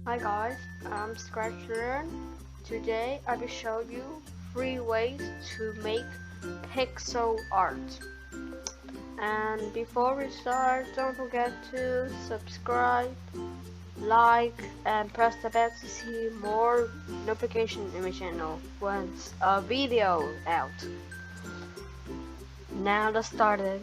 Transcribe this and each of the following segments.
Hi guys, I'm Scratch Learn. Today I will show you 3 ways to make pixel art. And before we start, don't forget to subscribe, like, and press the bell to see more notifications in my channel once a video out. Now let's start it.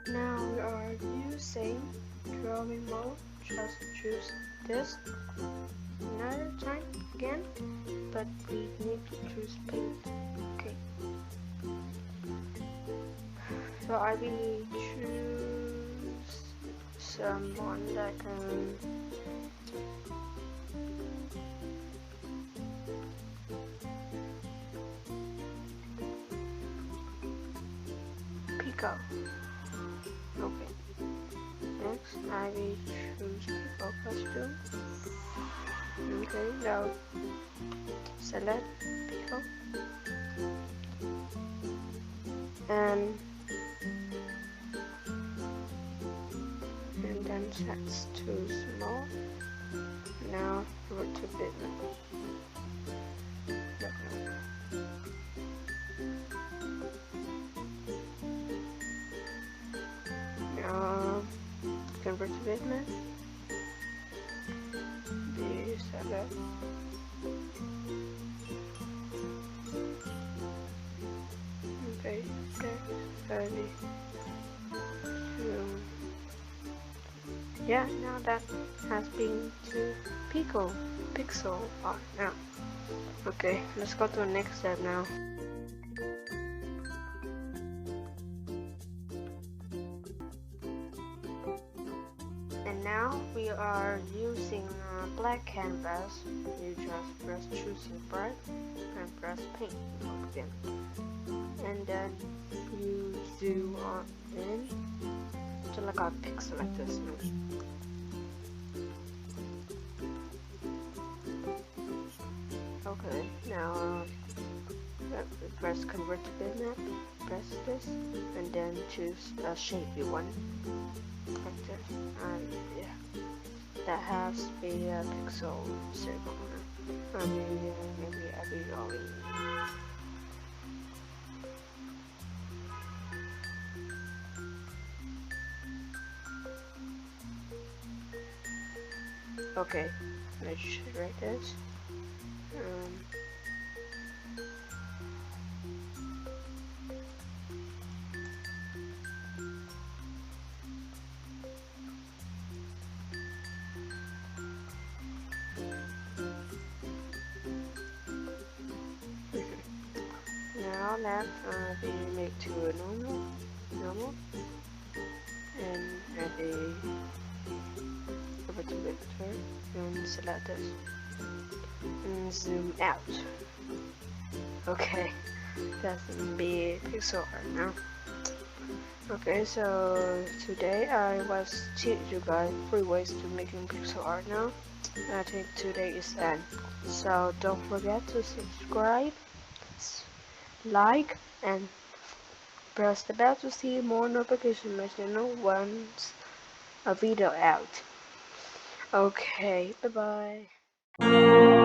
Now we are using drawing mode. Just choose this another time again, but we need to choose paint. Okay. So I will choose someone that can Pico. Okay. Next I will choose Pico costume. Okay, now select Pico and then set to small. Now rotate to bit. Now convert to bitmap. Select. Okay, text yeah, now that has been to pixel art now. Okay, let's go to the next step now. And now we are using black canvas. You just press choose brush and press paint again. And then you zoom on in to like a pixel like this. Okay, now press convert to bitmap, press this, and then choose a shape you want. Like this. And yeah, that has a pixel circle. Maybe I will already. Okay, let's write this. Now that we make to a normal, and add a over to vector and select this and zoom out. Okay, that's be pixel art now. Okay, so today I was teach you guys 3 ways to making pixel art now. I think today is end. So don't forget to subscribe, like, and press the bell to see more notifications my channel once a video out. Okay, bye bye.